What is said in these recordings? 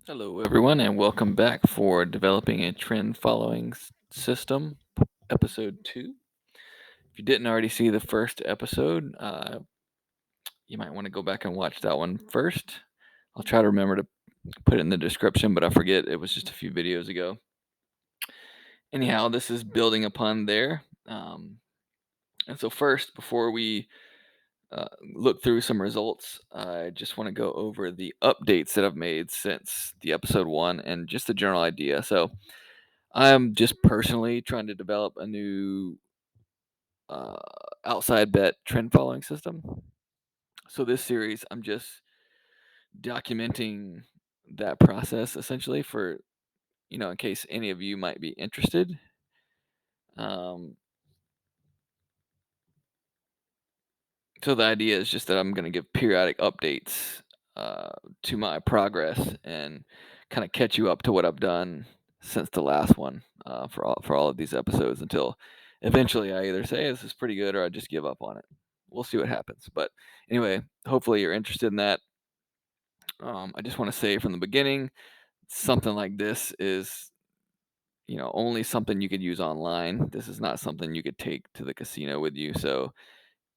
Hello, everyone, and welcome back for Developing a Trend Following System, Episode 2. If you didn't already see the first episode, you might want to go back and watch that one first. I'll try to remember to put it in the description, but I forget it was just a few videos ago. Anyhow, this is building upon there. And so, first, before we look through some results, I just want to go over the updates that I've made since the episode 1 and just a general idea. So, I'm just personally trying to develop a new uh, outside bet trend following system. So this series, I'm just documenting that process essentially for in case any of you might be interested. Um, so the idea is just that I'm going to give periodic updates uh, to my progress and kind of catch you up to what I've done since the last one for all of these episodes until eventually I either say this is pretty good or I just give up on it. We'll see what happens. But anyway, hopefully you're interested in that. I just want to say from the beginning, something like this is only something you could use online. This is not something you could take to the casino with you. So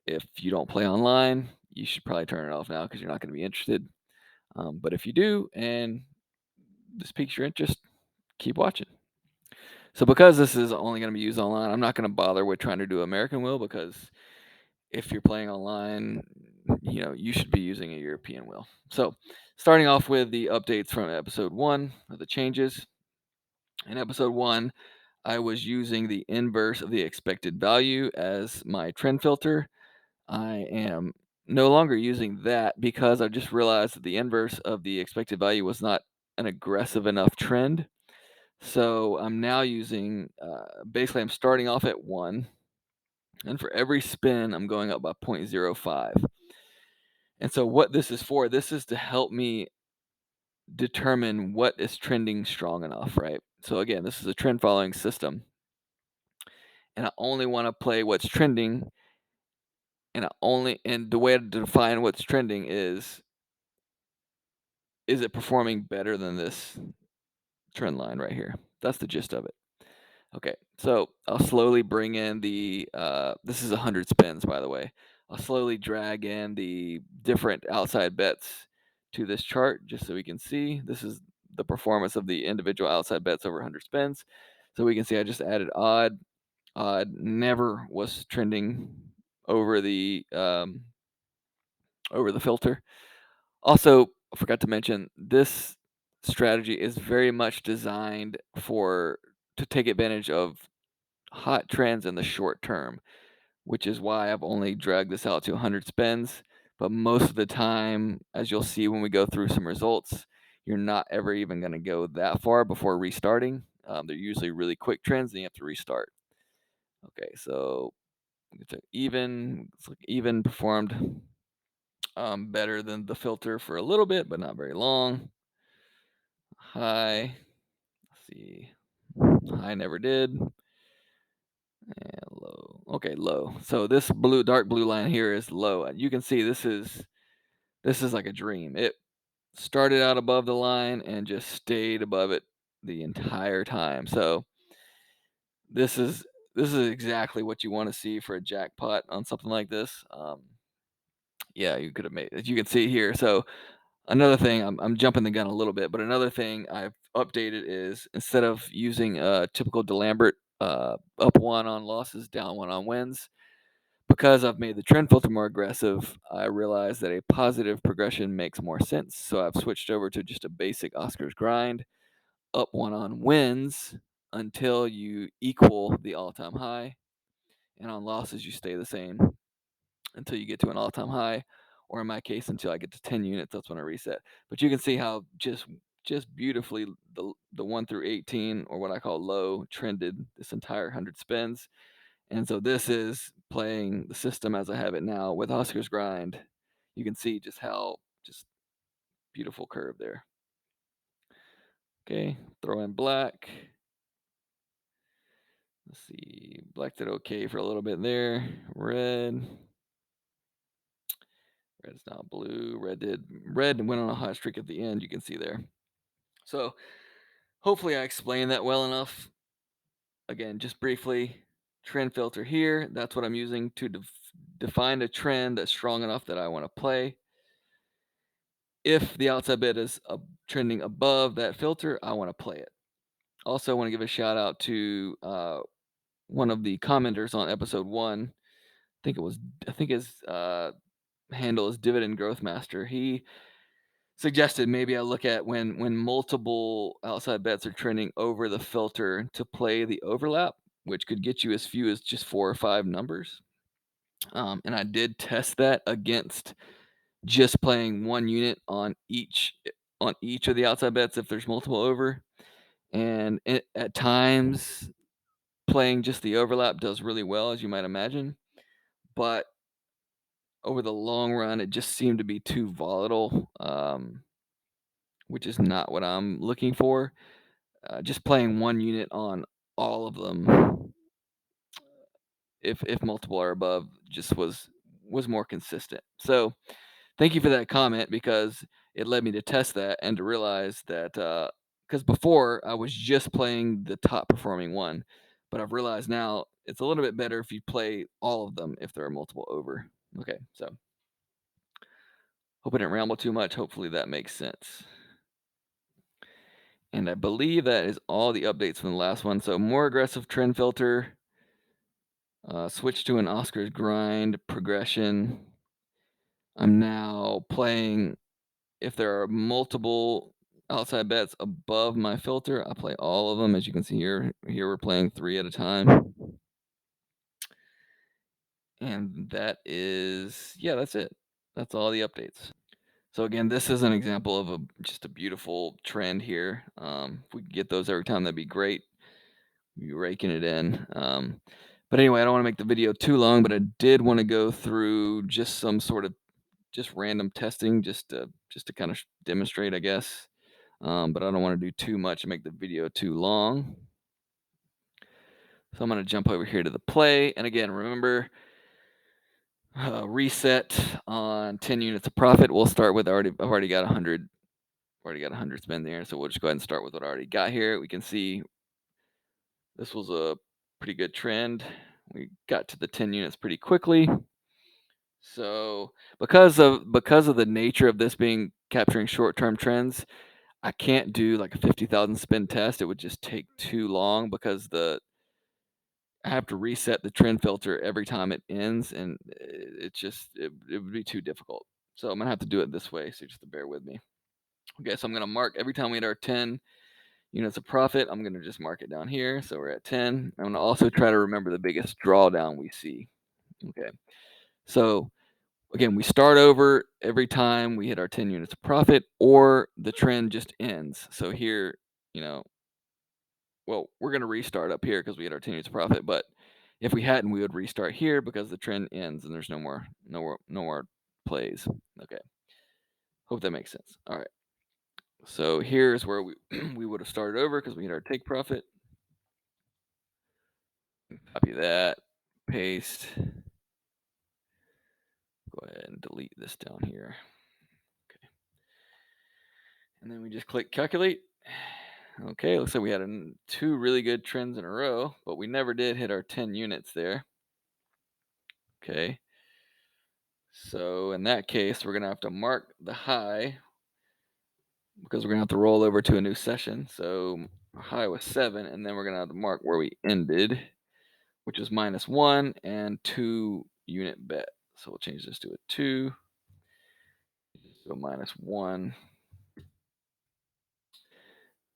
if you don't play online, you should probably turn it off now because you're not going to be interested. But if you do and this piques your interest, keep watching. So because this is only going to be used online, I'm not going to bother with trying to do American Will because if you're playing online, you should be using a European Will. So starting off with the updates from episode 1, the changes. In episode 1, I was using the inverse of the expected value as my trend filter. I am no longer using that because I just realized that the inverse of the expected value was not an aggressive enough trend. So I'm now using, basically, I'm starting off at 1, and for every spin, I'm going up by 0.05. And so what this is to help me determine what is trending strong enough, right? So again, this is a trend following system, and I only want to play what's trending, and the way to define what's trending is it performing better than this trend line right here? That's the gist of it. Okay, so I'll slowly bring in this is 100 spins, by the way. I'll slowly drag in the different outside bets to this chart just so we can see. This is the performance of the individual outside bets over 100 spins. So we can see I just added odd. Odd never was trending over the filter. Also, I forgot to mention this strategy is very much designed to take advantage of hot trends in the short term, which is why I've only dragged this out to 100 spins. But most of the time, as you'll see when we go through some results, you're not ever even going to go that far before restarting. They're usually really quick trends, and you have to restart. Okay, so it's like even performed better than the filter for a little bit, but not very long. High, let's see, high never did. And low. Okay, low. So this dark blue line here is low. You can see this is like a dream. It started out above the line and just stayed above it the entire time. So this is this is exactly what you want to see for a jackpot on something like this. Yeah, you could have made as you can see here. So another thing, I'm jumping the gun a little bit, but another thing I've updated is instead of using a typical DeLambert up 1 on losses, down 1 on wins, because I've made the trend filter more aggressive, I realized that a positive progression makes more sense. So I've switched over to just a basic Oscars grind, up 1 on wins until you equal the all-time high, and on losses you stay the same until you get to an all-time high, or in my case until I get to 10 units. That's when I reset. But you can see how just beautifully the 1 through 18, or what I call low, trended this entire 100 spins. And so this is playing the system as I have it now with Oscar's grind. You can see just beautiful curve there. Okay, throw in black. Let's see, black did okay for a little bit there. Red. Red's now blue. Red went on a hot streak at the end. You can see there. So hopefully I explained that well enough. Again, just briefly, trend filter here. That's what I'm using to define a trend that's strong enough that I want to play. If the outside bid is trending above that filter, I want to play it. Also, I want to give a shout out to one of the commenters on episode one. I think his handle is Dividend Growth Master. He suggested maybe I look at when multiple outside bets are trending over the filter to play the overlap, which could get you as few as just 4 or 5 numbers. And I did test that against just playing one unit on each of the outside bets if there's multiple over. And at times, playing just the overlap does really well, as you might imagine. But over the long run, it just seemed to be too volatile, which is not what I'm looking for. Just playing one unit on all of them, if multiple are above, just was more consistent. So thank you for that comment because it led me to test that and to realize that because before I was just playing the top performing one, but I've realized now it's a little bit better if you play all of them if there are multiple over. Okay, so hope I didn't ramble too much. Hopefully that makes sense. And I believe that is all the updates from the last one. So more aggressive trend filter, switch to an Oscars grind progression. I'm now playing if there are multiple outside bets above my filter, I play all of them. As you can see here, we're playing 3 at a time. And that's it. That's all the updates. So again, this is an example of just a beautiful trend here. If we could get those every time, that'd be great. We'd be raking it in. But anyway, I don't want to make the video too long, but I did want to go through just some sort of just random testing, just to kind of demonstrate, I guess. But I don't want to do too much and make the video too long. So I'm going to jump over here to the play. And again, remember, reset on 10 units of profit. We'll start with I've already got 100. Already got 100 spin there. So we'll just go ahead and start with what I already got here. We can see this was a pretty good trend. We got to the 10 units pretty quickly. So because of the nature of this being capturing short-term trends, I can't do like a 50,000 spin test. It would just take too long because I have to reset the trend filter every time it ends, and it would be too difficult. So I'm gonna have to do it this way. So just to bear with me. Okay, so I'm gonna mark every time we hit our 10 units of profit. I'm gonna just mark it down here. So we're at 10. I'm gonna also try to remember the biggest drawdown we see. Okay, so again, we start over every time we hit our 10 units of profit, or the trend just ends. So here, you know, well, we're going to restart up here because we had our 10 units of profit. But if we hadn't, we would restart here because the trend ends and there's no more plays. Okay. Hope that makes sense. All right. So here's where we we would have started over because we had our take profit. Copy that, paste. Go ahead and delete this down here. Okay. And then we just click calculate. Okay, looks like we had 2 really good trends in a row, but we never did hit our 10 units there. Okay. So in that case, we're going to have to mark the high because we're going to have to roll over to a new session. So high was 7, and then we're going to have to mark where we ended, which is -1 and 2 unit bet. So we'll change this to a 2. So -1.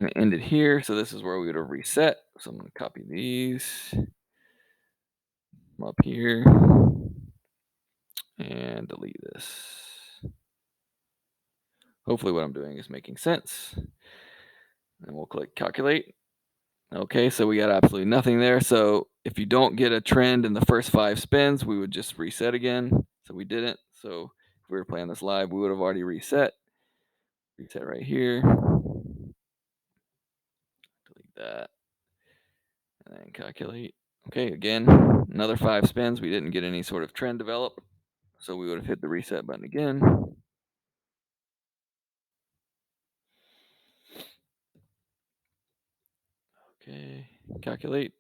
And it ended here. So this is where we would have reset. So I'm going to copy these up here and delete this. Hopefully what I'm doing is making sense. And we'll click calculate. Okay, so we got absolutely nothing there. So if you don't get a trend in the first 5 spins, we would just reset again. So we didn't. So if we were playing this live, we would have already reset. Reset right here. Delete that. And then calculate. Okay, again, another 5 spins. We didn't get any sort of trend develop. So we would have hit the reset button again. Okay, calculate.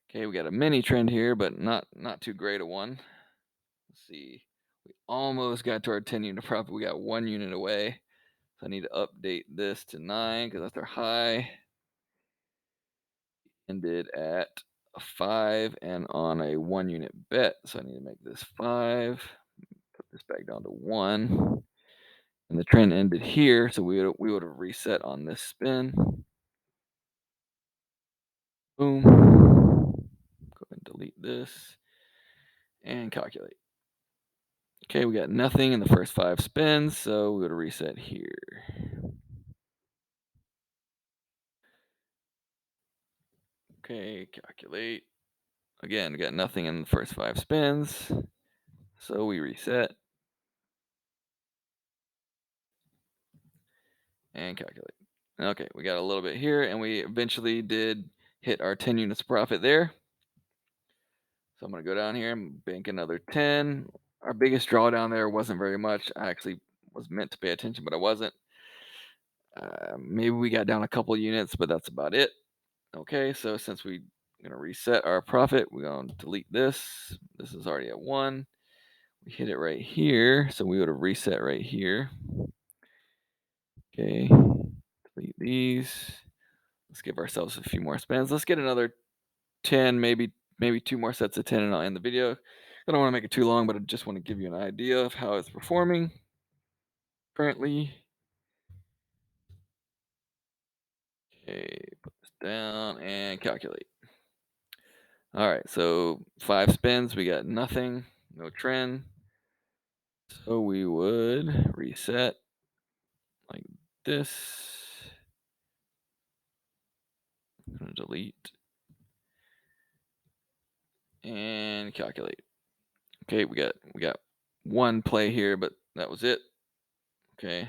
Okay, we got a mini trend here, but not too great a one. Let's see. We almost got to our 10 unit profit. We got 1 unit away. So I need to update this to 9 because that's our high. Ended at a 5 and on a 1 unit bet. So I need to make this 5. Put this back down to 1. And the trend ended here, so we would have reset on this spin. Boom. Go ahead and delete this and calculate. Okay, we got nothing in the first 5 spins, so we would reset here. Okay, calculate. Again, we got nothing in the first 5 spins, so we reset and calculate. Okay, we got a little bit here, and we eventually did hit our 10 units profit there. So I'm going to go down here and bank another 10. Our biggest drawdown there wasn't very much. I actually was meant to pay attention, but I wasn't. Maybe we got down a couple units, but that's about it. Okay, so since we're going to reset our profit, we're going to delete this. This is already at 1. We hit it right here, so we would have reset right here. Okay, delete these. Let's give ourselves a few more spins. Let's get another 10, maybe 2 more sets of 10, and I'll end the video. I don't want to make it too long, but I just want to give you an idea of how it's performing currently. Okay, put this down and calculate. All right, so 5 spins, we got nothing, no trend. So we would reset like this. I'm gonna delete and calculate. Okay, we got one play here, but that was it. Okay.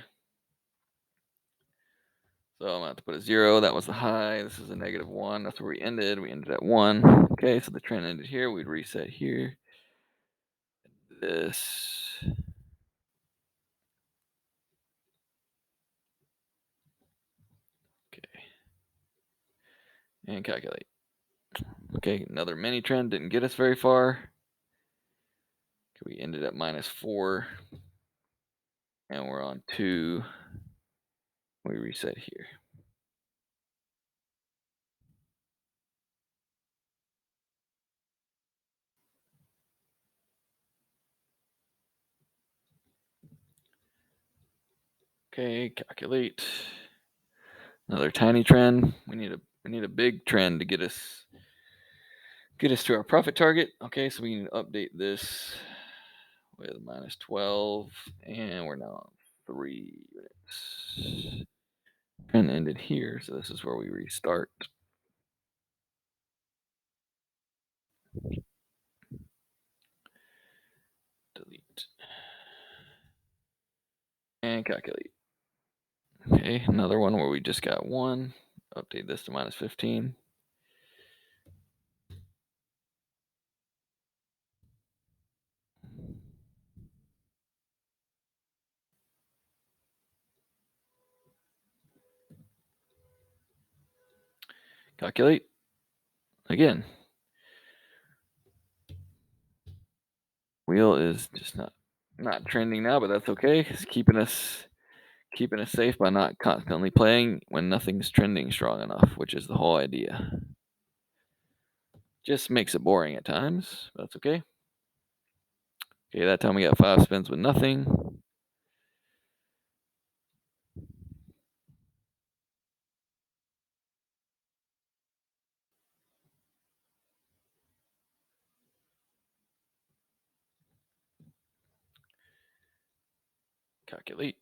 So I'm gonna have to put a 0. That was the high. This is a -1. That's where we ended. We ended at 1. Okay, so the trend ended here. We'd reset here. This. Okay. And calculate. Okay, another mini trend didn't get us very far. Okay, we ended at -4. And we're on 2. We reset here. Okay, calculate. Another tiny trend. We need a big trend to get us to our profit target. Okay, so we need to update this with -12, and we're now on 3 units. Trend ended here, so this is where we restart. Delete and calculate. Okay, another one where we just got 1. Update this to -15. Calculate again. Wheel is just not trending now, but that's okay. It's keeping us safe by not constantly playing when nothing's trending strong enough, which is the whole idea. Just makes it boring at times, but that's okay. Okay, that time we got 5 spins with nothing. Calculate.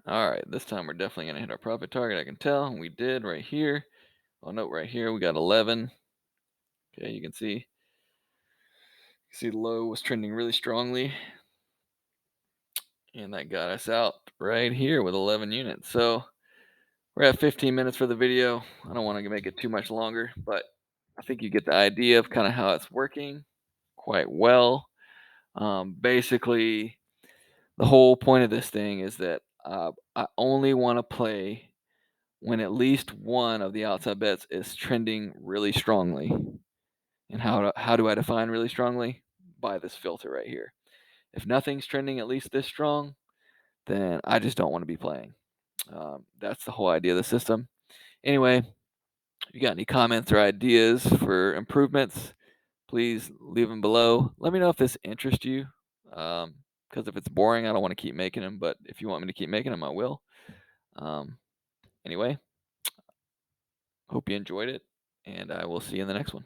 All right, this time we're definitely going to hit our profit target. I can tell. We did right here. Oh, note right here, we got 11. Okay, you can see the low was trending really strongly. And that got us out right here with 11 units. So we're at 15 minutes for the video. I don't want to make it too much longer, but I think you get the idea of kind of how it's working quite well. Basically, the whole point of this thing is that I only want to play when at least one of the outside bets is trending really strongly. And how do I define really strongly? By this filter right here. If nothing's trending at least this strong, then I just don't want to be playing. That's the whole idea of the system. Anyway, if you got any comments or ideas for improvements, please leave them below. Let me know if this interests you. Because if it's boring, I don't want to keep making them. But if you want me to keep making them, I will. Um, anyway, hope you enjoyed it, and I will see you in the next one.